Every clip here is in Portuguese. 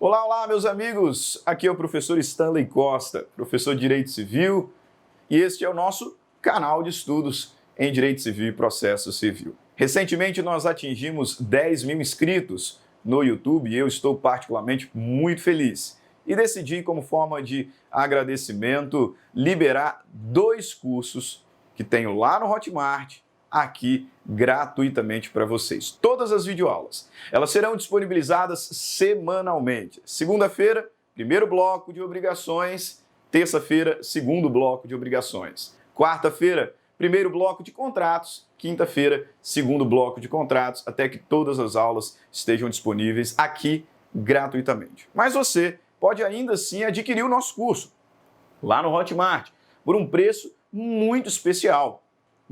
Olá, olá, meus amigos! Aqui é o professor Stanley Costa, professor de Direito Civil, e este é o nosso canal de estudos em Direito Civil e Processo Civil. Recentemente nós atingimos 10 mil inscritos no YouTube e eu estou particularmente muito feliz. E decidi, como forma de agradecimento, liberar 2 cursos que tenho lá no Hotmart, aqui gratuitamente para vocês. Todas as videoaulas, elas serão disponibilizadas semanalmente. Segunda-feira, primeiro bloco de obrigações. Terça-feira, segundo bloco de obrigações. Quarta-feira, primeiro bloco de contratos. Quinta-feira, segundo bloco de contratos, até que todas as aulas estejam disponíveis aqui gratuitamente. Mas você pode ainda assim adquirir o nosso curso lá no Hotmart por um preço muito especial.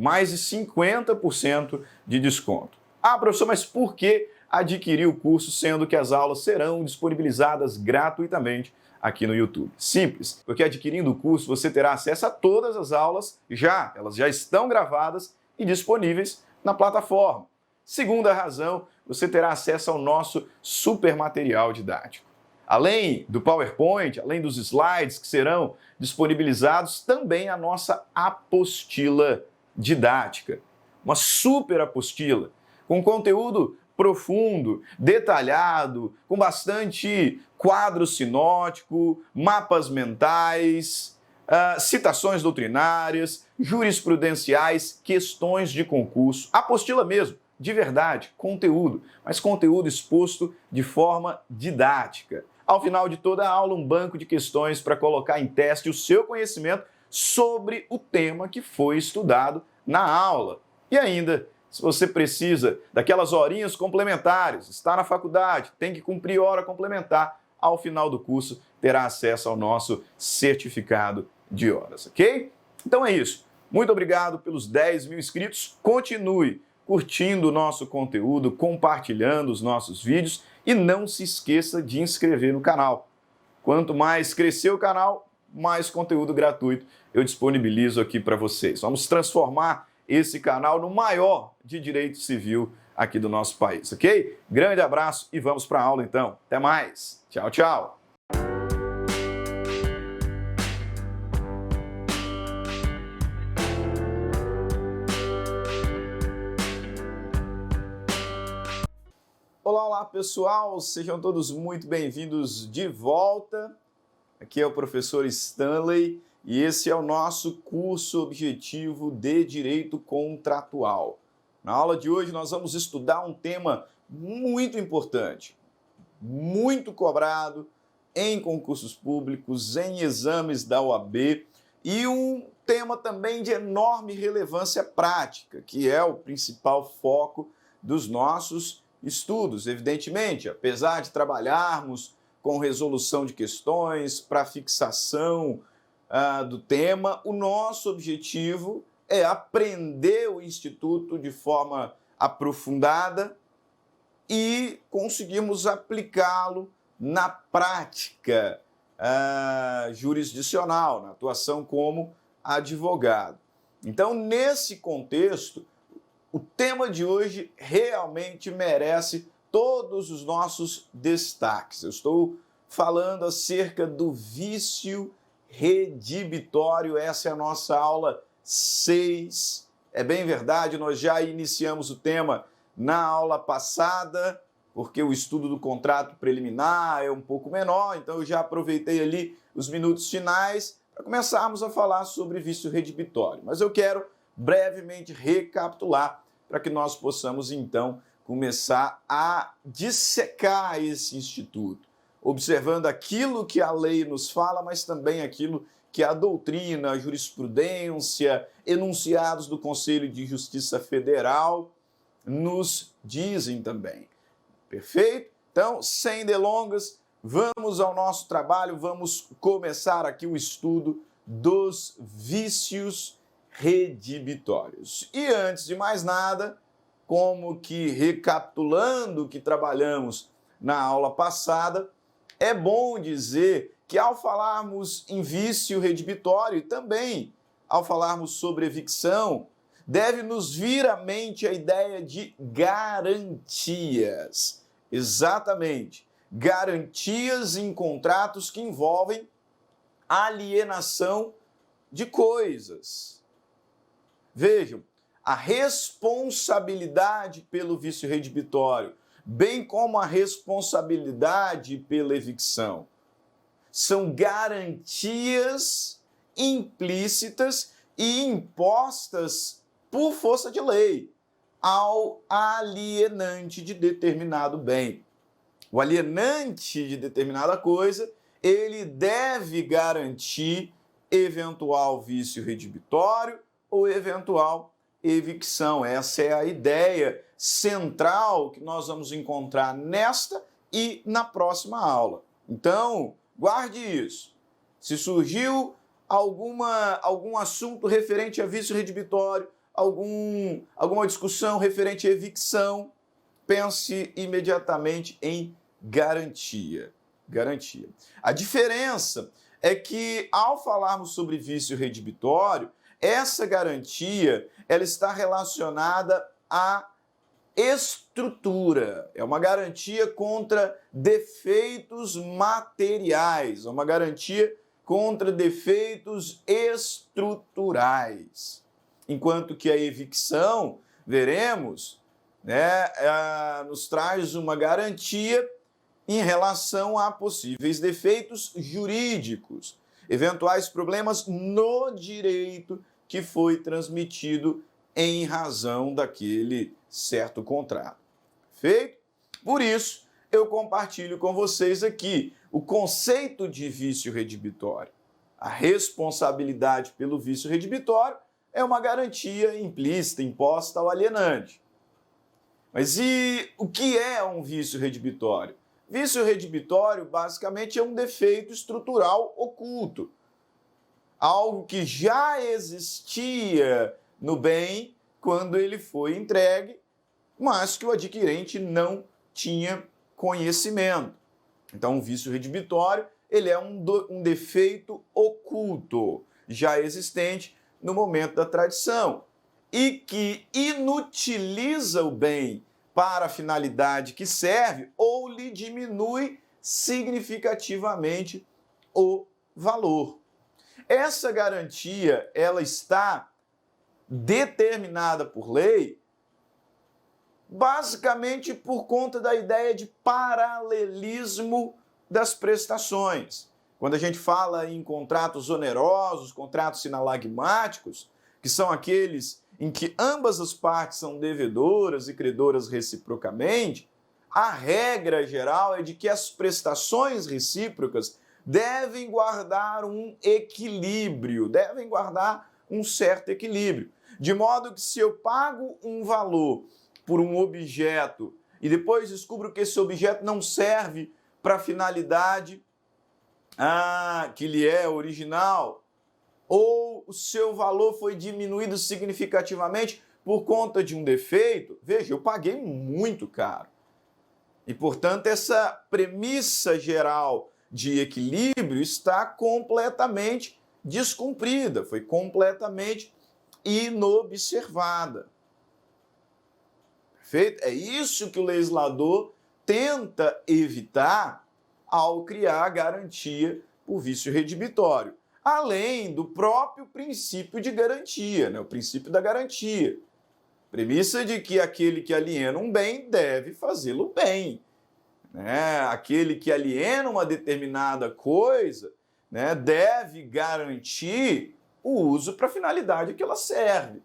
Mais de 50% de desconto. Ah, professor, mas por que adquirir o curso sendo que as aulas serão disponibilizadas gratuitamente aqui no YouTube? Simples, porque adquirindo o curso você terá acesso a todas as aulas elas já estão gravadas e disponíveis na plataforma. Segunda razão, você terá acesso ao nosso super material didático. Além do PowerPoint, além dos slides que serão disponibilizados, também a nossa apostila didática, uma super apostila, com conteúdo profundo, detalhado, com bastante quadro sinótico, mapas mentais, citações doutrinárias, jurisprudenciais, questões de concurso, apostila mesmo, de verdade, conteúdo, mas conteúdo exposto de forma didática. Ao final de toda a aula, um banco de questões para colocar em teste o seu conhecimento sobre o tema que foi estudado na aula. E ainda, se você precisa daquelas horinhas complementares, está na faculdade, tem que cumprir hora complementar, ao final do curso terá acesso ao nosso certificado de horas, ok? Então é isso. Muito obrigado pelos 10 mil inscritos. Continue curtindo o nosso conteúdo, compartilhando os nossos vídeos e não se esqueça de inscrever no canal. Quanto mais crescer o canal, mais conteúdo gratuito eu disponibilizo aqui para vocês. Vamos transformar esse canal no maior de direito civil aqui do nosso país, ok? Grande abraço e vamos para a aula então. Até mais. Tchau, tchau. Olá, olá pessoal, sejam todos muito bem-vindos de volta. Aqui é o professor Stanley e esse é o nosso curso objetivo de Direito Contratual. Na aula de hoje nós vamos estudar um tema muito importante, muito cobrado em concursos públicos, em exames da OAB e um tema também de enorme relevância prática, que é o principal foco dos nossos estudos. Evidentemente, apesar de trabalharmos com resolução de questões, para fixação do tema, o nosso objetivo é aprender o Instituto de forma aprofundada e conseguirmos aplicá-lo na prática jurisdicional, na atuação como advogado. Então, nesse contexto, o tema de hoje realmente merece todos os nossos destaques. Eu estou falando acerca do vício redibitório. Essa é a nossa aula 6. É bem verdade, nós já iniciamos o tema na aula passada, porque o estudo do contrato preliminar é um pouco menor, então eu já aproveitei ali os minutos finais para começarmos a falar sobre vício redibitório. Mas eu quero brevemente recapitular para que nós possamos, então, começar a dissecar esse instituto, observando aquilo que a lei nos fala, mas também aquilo que a doutrina, a jurisprudência, enunciados do Conselho de Justiça Federal nos dizem também. Perfeito? Então, sem delongas, vamos ao nosso trabalho, vamos começar aqui o estudo dos vícios redibitórios. E antes de mais nada, como que recapitulando o que trabalhamos na aula passada, é bom dizer que ao falarmos em vício redibitório e também ao falarmos sobre evicção, deve nos vir à mente a ideia de garantias. Exatamente. garantias em contratos que envolvem alienação de coisas. Vejam, a responsabilidade pelo vício redibitório, bem como a responsabilidade pela evicção, são garantias implícitas e impostas por força de lei ao alienante de determinado bem. O alienante de determinada coisa, ele deve garantir eventual vício redibitório ou eventual evicção. Essa é a ideia central que nós vamos encontrar nesta e na próxima aula. Então, guarde isso. Se surgiu algum assunto referente a vício redibitório, alguma discussão referente à evicção, pense imediatamente em garantia. Garantia. A diferença é que, ao falarmos sobre vício redibitório, essa garantia ela está relacionada à estrutura. É uma garantia contra defeitos materiais, é uma garantia contra defeitos estruturais. Enquanto que a evicção, veremos, nos traz uma garantia em relação a possíveis defeitos jurídicos, eventuais problemas no direito que foi transmitido em razão daquele certo contrato. Feito? Por isso, eu compartilho com vocês aqui o conceito de vício redibitório. A responsabilidade pelo vício redibitório é uma garantia implícita, imposta ao alienante. Mas e o que é um vício redibitório? Vício redibitório, basicamente, é um defeito estrutural oculto. Algo que já existia no bem quando ele foi entregue, mas que o adquirente não tinha conhecimento. Então, o vício redibitório, ele é um defeito oculto, já existente no momento da tradição, e que inutiliza o bem para a finalidade que serve ou lhe diminui significativamente o valor. Essa garantia, ela está determinada por lei basicamente por conta da ideia de paralelismo das prestações. Quando a gente fala em contratos onerosos, contratos sinalagmáticos, que são aqueles em que ambas as partes são devedoras e credoras reciprocamente, a regra geral é de que as prestações recíprocas devem guardar um equilíbrio, devem guardar um certo equilíbrio. De modo que se eu pago um valor por um objeto e depois descubro que esse objeto não serve para a finalidade que lhe é original, ou o seu valor foi diminuído significativamente por conta de um defeito, veja, eu paguei muito caro. E, portanto, essa premissa geral de equilíbrio está completamente descumprida, foi completamente inobservada. Perfeito? É isso que o legislador tenta evitar ao criar a garantia por vício redibitório, além do próprio princípio de garantia, o princípio da garantia. Premissa de que aquele que aliena um bem deve fazê-lo bem. Aquele que aliena uma determinada coisa deve garantir o uso para a finalidade que ela serve.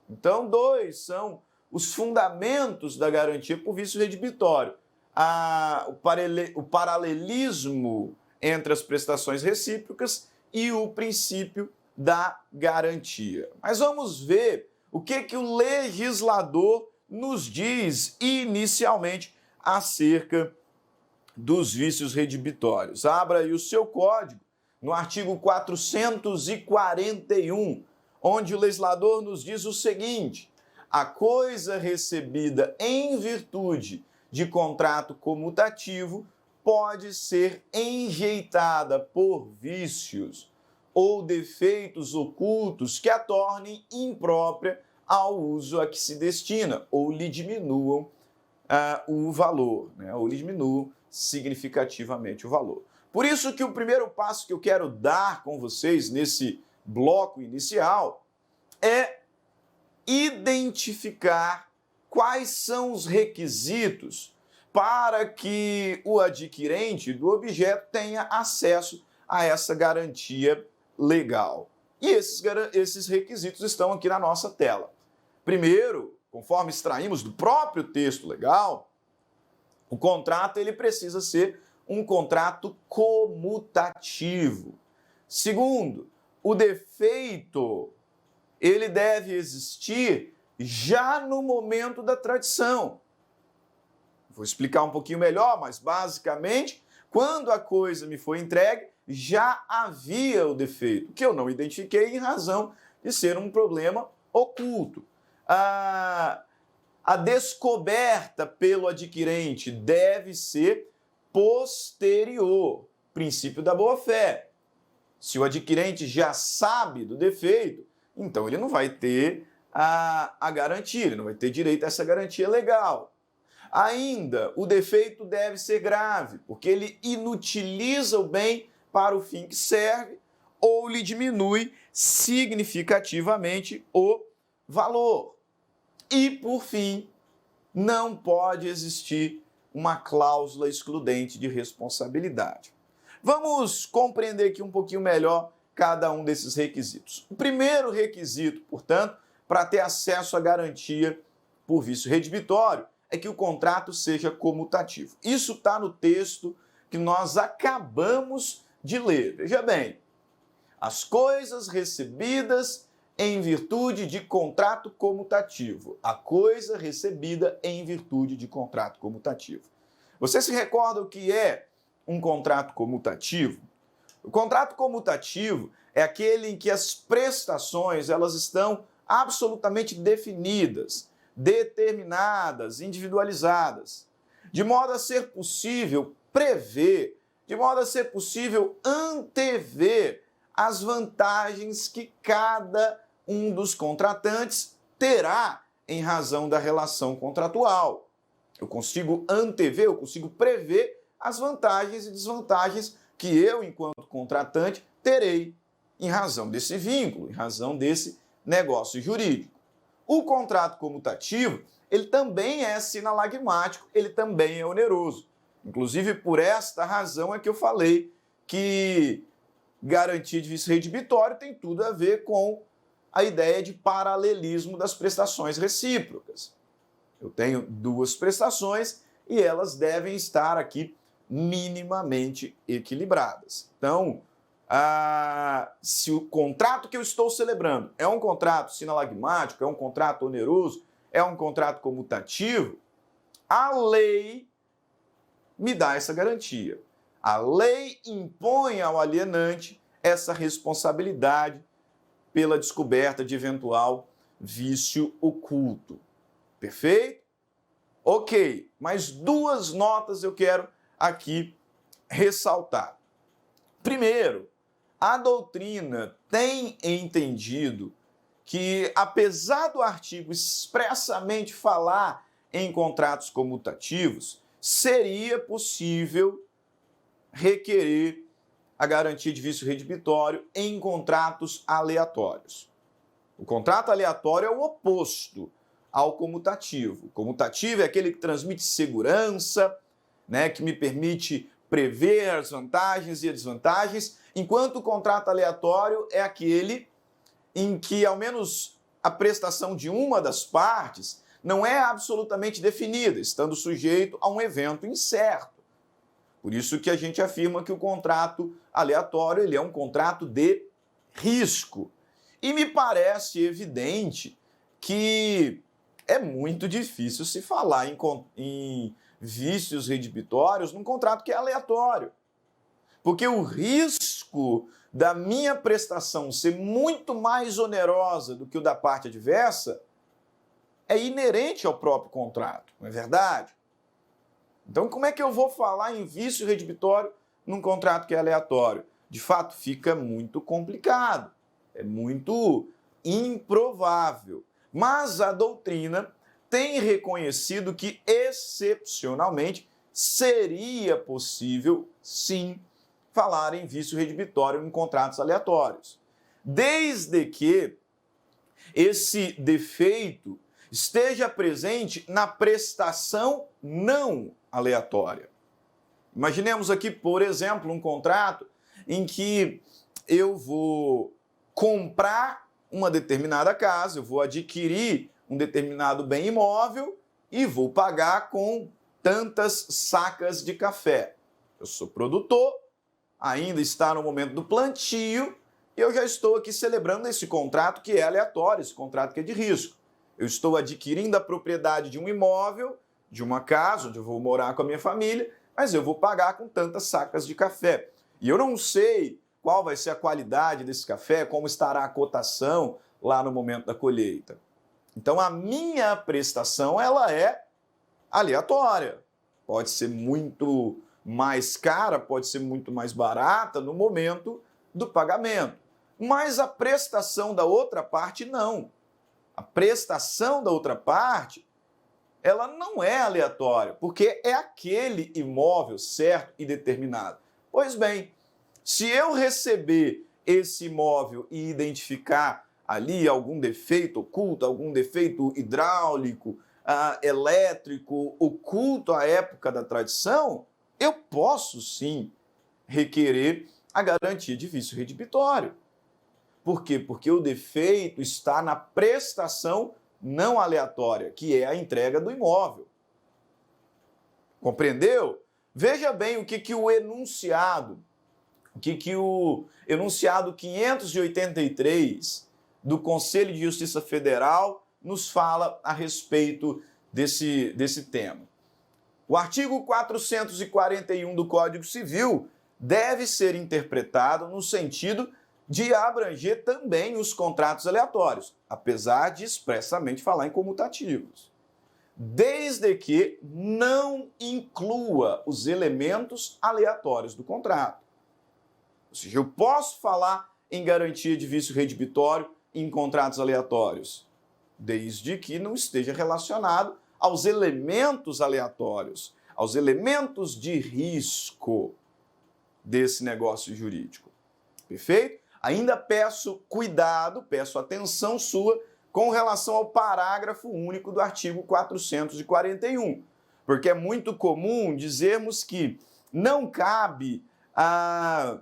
Então, dois são os fundamentos da garantia por vício redibitório. O paralelismo entre as prestações recíprocas e o princípio da garantia. Mas vamos ver o que o legislador nos diz inicialmente acerca dos vícios redibitórios. Abra aí o seu código no artigo 441, onde o legislador nos diz o seguinte: a coisa recebida em virtude de contrato comutativo pode ser enjeitada por vícios ou defeitos ocultos que a tornem imprópria ao uso a que se destina, ou lhe diminuam o valor, ou lhe diminuam significativamente o valor. Por isso que o primeiro passo que eu quero dar com vocês nesse bloco inicial é identificar quais são os requisitos para que o adquirente do objeto tenha acesso a essa garantia legal. E esses requisitos estão aqui na nossa tela. Primeiro, conforme extraímos do próprio texto legal, o contrato ele precisa ser um contrato comutativo. Segundo, o defeito ele deve existir já no momento da tradição. Vou explicar um pouquinho melhor, mas basicamente, quando a coisa me foi entregue, já havia o defeito, que eu não identifiquei em razão de ser um problema oculto. A descoberta pelo adquirente deve ser posterior, princípio da boa-fé. Se o adquirente já sabe do defeito, então ele não vai ter a garantia, ele não vai ter direito a essa garantia legal. Ainda, o defeito deve ser grave, porque ele inutiliza o bem para o fim que serve ou lhe diminui significativamente o valor. E, por fim, não pode existir uma cláusula excludente de responsabilidade. Vamos compreender aqui um pouquinho melhor cada um desses requisitos. O primeiro requisito, portanto, para ter acesso à garantia por vício redibitório é que o contrato seja comutativo. Isso está no texto que nós acabamos de ler. Veja bem, as coisas recebidas em virtude de contrato comutativo. A coisa recebida em virtude de contrato comutativo. Você se recorda o que é um contrato comutativo? O contrato comutativo é aquele em que as prestações elas estão absolutamente definidas, determinadas, individualizadas, de modo a ser possível prever, de modo a ser possível antever as vantagens que cada um dos contratantes terá em razão da relação contratual. Eu consigo antever, eu consigo prever as vantagens e desvantagens que eu, enquanto contratante, terei em razão desse vínculo, em razão desse negócio jurídico. O contrato comutativo, ele também é sinalagmático, ele também é oneroso. Inclusive, por esta razão é que eu falei que garantia de vício redibitório tem tudo a ver com a ideia de paralelismo das prestações recíprocas. Eu tenho duas prestações e elas devem estar aqui minimamente equilibradas. Então, se o contrato que eu estou celebrando é um contrato sinalagmático, é um contrato oneroso, é um contrato comutativo, a lei me dá essa garantia. A lei impõe ao alienante essa responsabilidade pela descoberta de eventual vício oculto. Perfeito? Ok, mas duas notas eu quero aqui ressaltar. Primeiro, a doutrina tem entendido que, apesar do artigo expressamente falar em contratos comutativos, seria possível requerer a garantia de vício redibitório em contratos aleatórios. O contrato aleatório é o oposto ao comutativo. O comutativo é aquele que transmite segurança, que me permite prever as vantagens e as desvantagens, enquanto o contrato aleatório é aquele em que, ao menos, a prestação de uma das partes não é absolutamente definida, estando sujeito a um evento incerto. Por isso que a gente afirma que o contrato aleatório ele é um contrato de risco. E me parece evidente que é muito difícil se falar em vícios redibitórios num contrato que é aleatório. Porque o risco da minha prestação ser muito mais onerosa do que o da parte adversa é inerente ao próprio contrato, não é verdade? Então, como é que eu vou falar em vício redibitório num contrato que é aleatório? De fato, fica muito complicado, é muito improvável. Mas a doutrina tem reconhecido que, excepcionalmente, seria possível, sim, falar em vício redibitório em contratos aleatórios, desde que esse defeito esteja presente na prestação não aleatória. Imaginemos aqui, por exemplo, um contrato em que eu vou comprar uma determinada casa, eu vou adquirir um determinado bem imóvel e vou pagar com tantas sacas de café. Eu sou produtor, ainda está no momento do plantio, e eu já estou aqui celebrando esse contrato que é aleatório, esse contrato que é de risco. Eu estou adquirindo a propriedade de um imóvel, de uma casa, onde eu vou morar com a minha família, mas eu vou pagar com tantas sacas de café. E eu não sei qual vai ser a qualidade desse café, como estará a cotação lá no momento da colheita. Então a minha prestação, ela é aleatória. Pode ser muito mais cara, pode ser muito mais barata no momento do pagamento. Mas a prestação da outra parte não. A prestação da outra parte, ela não é aleatória, porque é aquele imóvel certo e determinado. Pois bem, se eu receber esse imóvel e identificar ali algum defeito oculto, algum defeito hidráulico, elétrico, oculto à época da tradição, eu posso sim requerer a garantia de vício redibitório. Por quê? Porque o defeito está na prestação não aleatória, que é a entrega do imóvel. Compreendeu? Veja bem o que o enunciado, o enunciado 583 do Conselho de Justiça Federal nos fala a respeito desse tema. O artigo 441 do Código Civil deve ser interpretado no sentido de abranger também os contratos aleatórios, apesar de expressamente falar em comutativos, desde que não inclua os elementos aleatórios do contrato. Ou seja, eu posso falar em garantia de vício redibitório em contratos aleatórios, desde que não esteja relacionado aos elementos aleatórios, aos elementos de risco desse negócio jurídico. Perfeito? Ainda peço cuidado, peço atenção sua com relação ao parágrafo único do artigo 441, porque é muito comum dizermos que não cabe a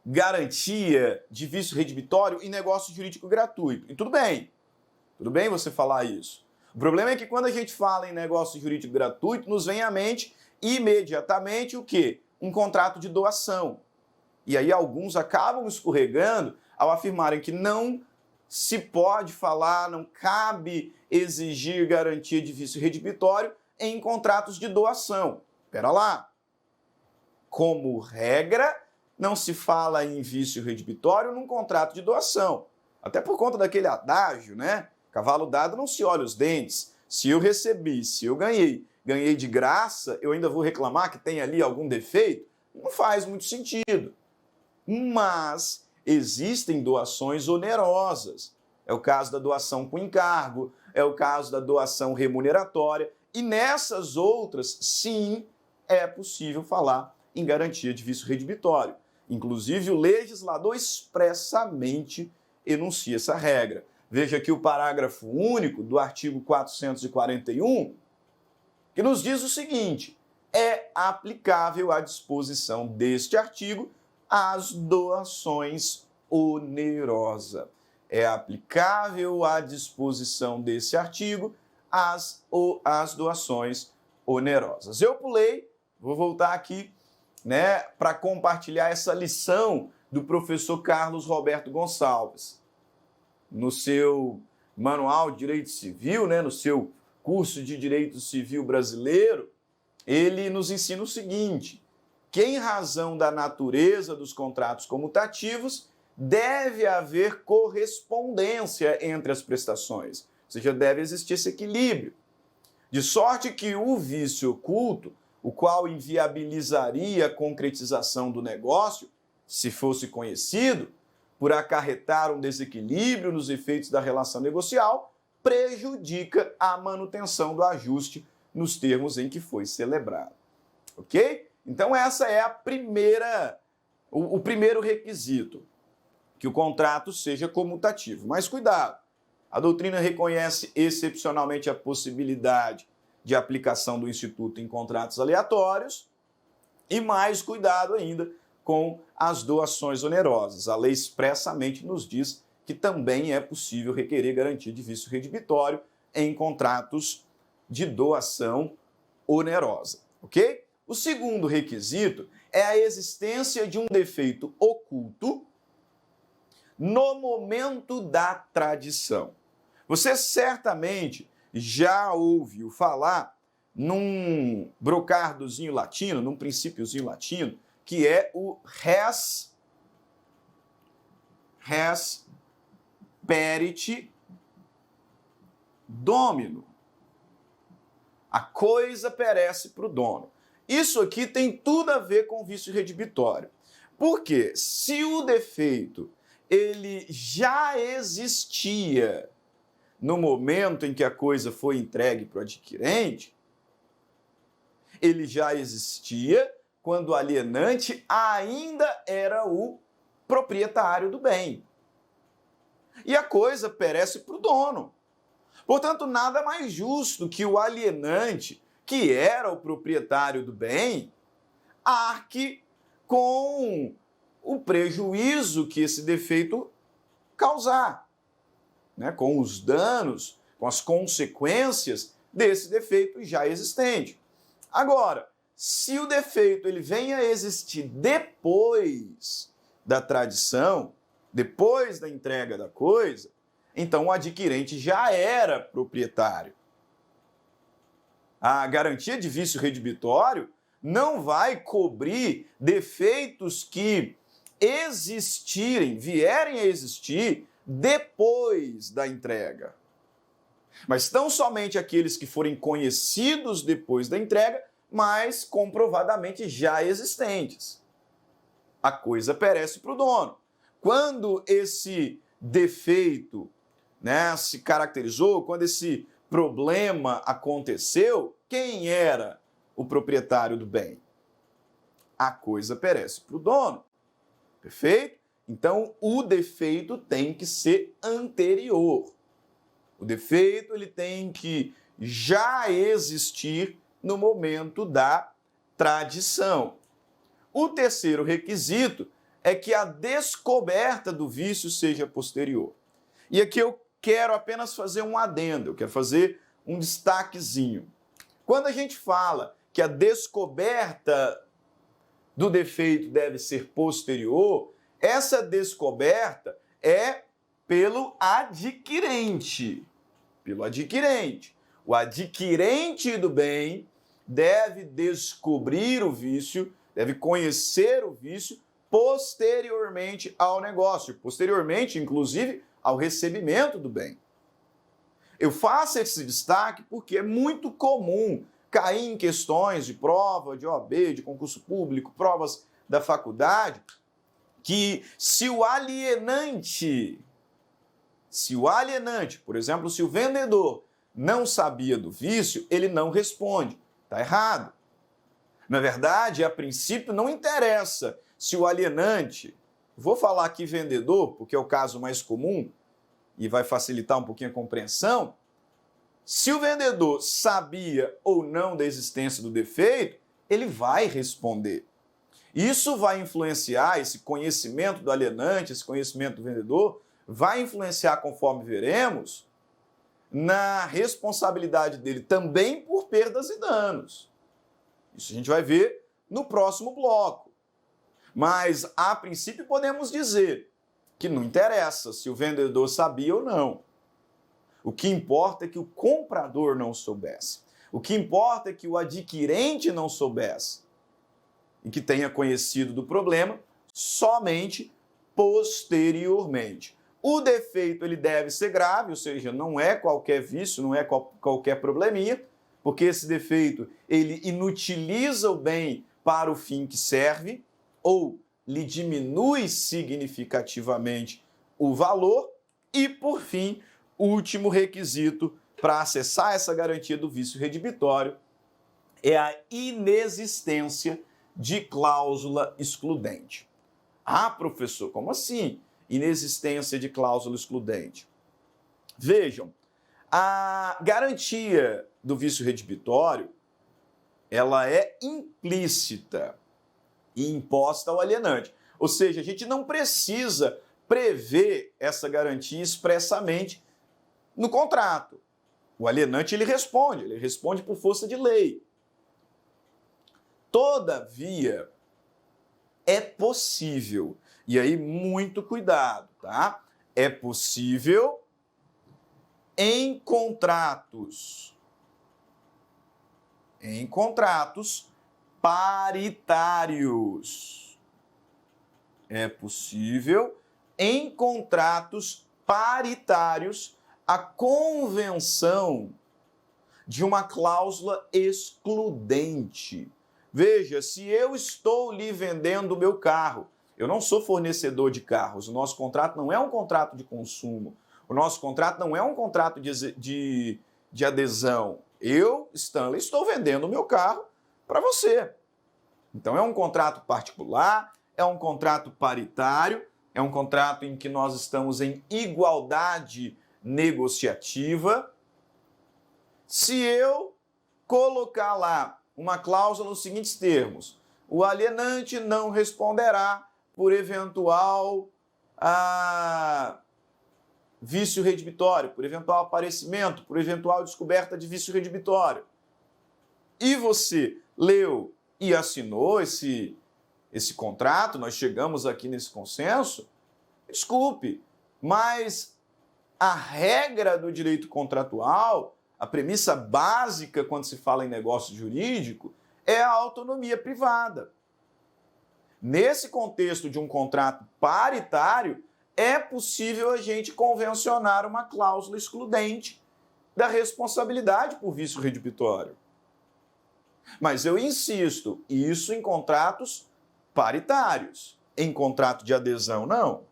garantia de vício redibitório em negócio jurídico gratuito. E tudo bem você falar isso. O problema é que quando a gente fala em negócio jurídico gratuito, nos vem à mente imediatamente o quê? Um contrato de doação. E aí alguns acabam escorregando ao afirmarem que não se pode falar, não cabe exigir garantia de vício redibitório em contratos de doação. Espera lá. Como regra, não se fala em vício redibitório num contrato de doação. Até por conta daquele adágio, né? Cavalo dado não se olha os dentes. Se eu recebi, se eu ganhei de graça, eu ainda vou reclamar que tem ali algum defeito? Não faz muito sentido. Mas existem doações onerosas. É o caso da doação com encargo, é o caso da doação remuneratória. E nessas outras, sim, é possível falar em garantia de vício redibitório. Inclusive, o legislador expressamente enuncia essa regra. Veja aqui o parágrafo único do artigo 441, que nos diz o seguinte: é aplicável à disposição deste artigo as doações onerosas. É aplicável à disposição desse artigo as doações onerosas. Eu pulei, vou voltar aqui, né, para compartilhar essa lição do professor Carlos Roberto Gonçalves. No seu manual de Direito Civil, né, no seu curso de Direito Civil brasileiro, ele nos ensina o seguinte: que em razão da natureza dos contratos comutativos, deve haver correspondência entre as prestações, ou seja, deve existir esse equilíbrio, de sorte que o vício oculto, o qual inviabilizaria a concretização do negócio, se fosse conhecido, por acarretar um desequilíbrio nos efeitos da relação negocial, prejudica a manutenção do ajuste nos termos em que foi celebrado. Ok? Então essa é o primeiro requisito, que o contrato seja comutativo. Mas cuidado, a doutrina reconhece excepcionalmente a possibilidade de aplicação do instituto em contratos aleatórios e mais cuidado ainda com as doações onerosas. A lei expressamente nos diz que também é possível requerer garantia de vício redibitório em contratos de doação onerosa, ok? O segundo requisito é a existência de um defeito oculto no momento da tradição. Você certamente já ouviu falar num brocardozinho latino, num princípiozinho latino, que é o res perit domino. A coisa perece para o dono. Isso aqui tem tudo a ver com vício redibitório. Porque se o defeito ele já existia no momento em que a coisa foi entregue para o adquirente, ele já existia quando o alienante ainda era o proprietário do bem. E a coisa perece para o dono. Portanto, nada mais justo que o alienante, que era o proprietário do bem, arque com o prejuízo que esse defeito causar, né? Com os danos, com as consequências desse defeito já existente. Agora, se o defeito ele vem a existir depois da tradição, depois da entrega da coisa, então o adquirente já era proprietário. A garantia de vício redibitório não vai cobrir defeitos que vierem a existir depois da entrega. Mas tão somente aqueles que forem conhecidos depois da entrega, mas comprovadamente já existentes. A coisa perece para o dono. Quando esse defeito, né, se caracterizou, quando esse problema aconteceu, quem era o proprietário do bem? A coisa perece para o dono. Perfeito? Então, o defeito tem que ser anterior. O defeito ele tem que já existir no momento da tradição. O terceiro requisito é que a descoberta do vício seja posterior. E aqui eu quero apenas fazer um adendo, eu quero fazer um destaquezinho. Quando a gente fala que a descoberta do defeito deve ser posterior, essa descoberta é pelo adquirente. Pelo adquirente. O adquirente do bem deve descobrir o vício, deve conhecer o vício posteriormente ao negócio, posteriormente, inclusive, ao recebimento do bem. Eu faço esse destaque porque é muito comum cair em questões de prova, de OAB, de concurso público, provas da faculdade, que se o alienante, por exemplo, se o vendedor não sabia do vício, ele não responde. Está errado. Na verdade, a princípio não interessa se o alienante, vou falar aqui vendedor, porque é o caso mais comum e vai facilitar um pouquinho a compreensão, se o vendedor sabia ou não da existência do defeito, ele vai responder. Isso vai influenciar, esse conhecimento do alienante, esse conhecimento do vendedor, vai influenciar, conforme veremos, na responsabilidade dele também por perdas e danos. Isso a gente vai ver no próximo bloco. Mas, a princípio, podemos dizer que não interessa se o vendedor sabia ou não. O que importa é que o comprador não soubesse. O que importa é que o adquirente não soubesse. E que tenha conhecido do problema somente posteriormente. O defeito ele deve ser grave, ou seja, não é qualquer vício, não é qualquer probleminha, porque esse defeito ele inutiliza o bem para o fim que serve, ou lhe diminui significativamente o valor, e, por fim, o último requisito para acessar essa garantia do vício redibitório é a inexistência de cláusula excludente. Ah, professor, como assim? Inexistência de cláusula excludente. Vejam, a garantia do vício redibitório, ela é implícita e imposta ao alienante. Ou seja, a gente não precisa prever essa garantia expressamente no contrato. O alienante ele responde por força de lei. Todavia, é possível, e aí muito cuidado, tá? É possível em contratos paritários. É possível em contratos paritários a convenção de uma cláusula excludente. Veja, se eu estou lhe vendendo o meu carro, eu não sou fornecedor de carros, o nosso contrato não é um contrato de consumo, o nosso contrato não é um contrato de adesão. Eu, Stanley, estou vendendo o meu carro para você. Então é um contrato particular, é um contrato paritário, é um contrato em que nós estamos em igualdade negociativa. Se eu colocar lá uma cláusula nos seguintes termos: o alienante não responderá por eventual vício redibitório, por eventual aparecimento, por eventual descoberta de vício redibitório. E você leu e assinou esse contrato, nós chegamos aqui nesse consenso, desculpe, mas a regra do direito contratual, a premissa básica quando se fala em negócio jurídico, é a autonomia privada. Nesse contexto de um contrato paritário, é possível a gente convencionar uma cláusula excludente da responsabilidade por vício redibitório. Mas eu insisto, isso em contratos paritários. Em contrato de adesão, não.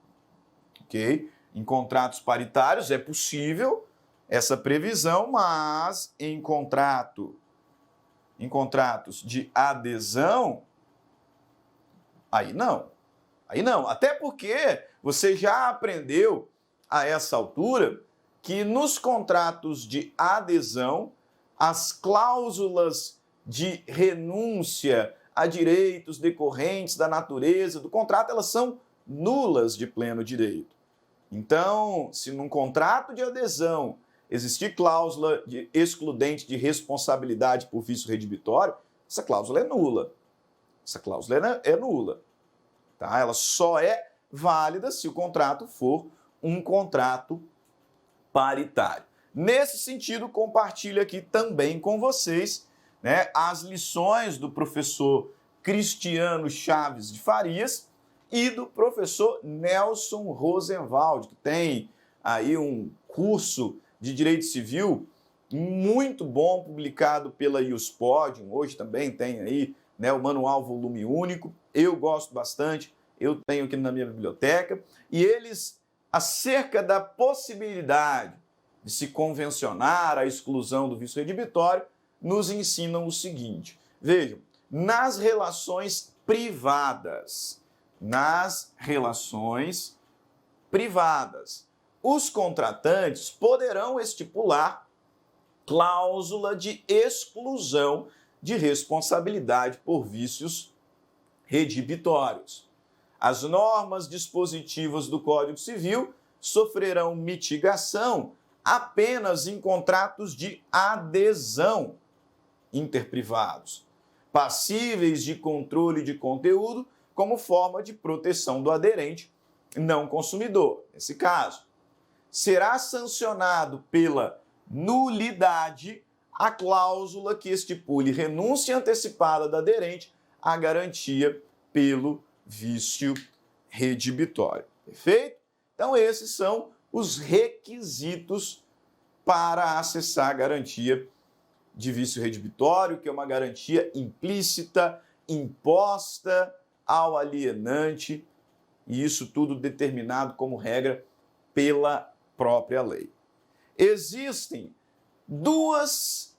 Ok? Em contratos paritários é possível essa previsão, mas em contratos de adesão, aí não. Aí não. Até porque você já aprendeu a essa altura que nos contratos de adesão, as cláusulas de renúncia a direitos decorrentes da natureza do contrato, elas são nulas de pleno direito. Então, se num contrato de adesão existir cláusula excludente de responsabilidade por vício redibitório, essa cláusula é nula. Essa cláusula é nula. Tá? Ela só é válida se o contrato for um contrato paritário. Nesse sentido, compartilho aqui também com vocês, né, as lições do professor Cristiano Chaves de Farias e do professor Nelson Rosenwald, que tem aí um curso de Direito Civil muito bom, publicado pela IUSPOD, hoje também tem aí, né, o manual volume único, eu gosto bastante, eu tenho aqui na minha biblioteca, e eles, acerca da possibilidade de se convencionar a exclusão do vício redibitório, nos ensinam o seguinte: vejam, nas relações privadas, os contratantes poderão estipular cláusula de exclusão de responsabilidade por vícios redibitórios. As normas dispositivas do Código Civil sofrerão mitigação apenas em contratos de adesão interprivados, passíveis de controle de conteúdo como forma de proteção do aderente não consumidor. Nesse caso, será sancionado pela nulidade a cláusula que estipule renúncia antecipada da aderente à garantia pelo vício redibitório. Perfeito? Então, esses são os requisitos para acessar a garantia de vício redibitório, que é uma garantia implícita, imposta ao alienante, e isso tudo determinado como regra pela própria lei. Existem duas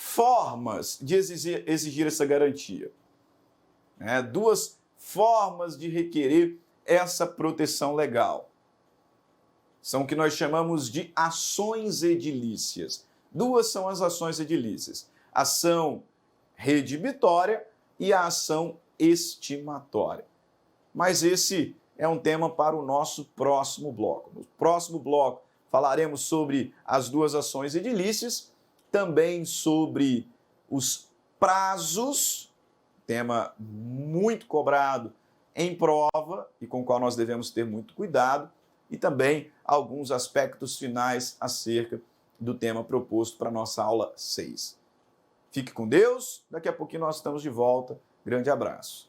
formas de exigir essa garantia. Duas formas de requerer essa proteção legal. São o que nós chamamos de ações edilícias. Duas são as ações edilícias: ação redibitória e a ação estimatória. Mas esse é um tema para o nosso próximo bloco. No próximo bloco falaremos sobre as duas ações edilícias, também sobre os prazos, tema muito cobrado em prova e com o qual nós devemos ter muito cuidado, e também alguns aspectos finais acerca do tema proposto para a nossa aula 6. Fique com Deus, daqui a pouquinho nós estamos de volta. Grande abraço.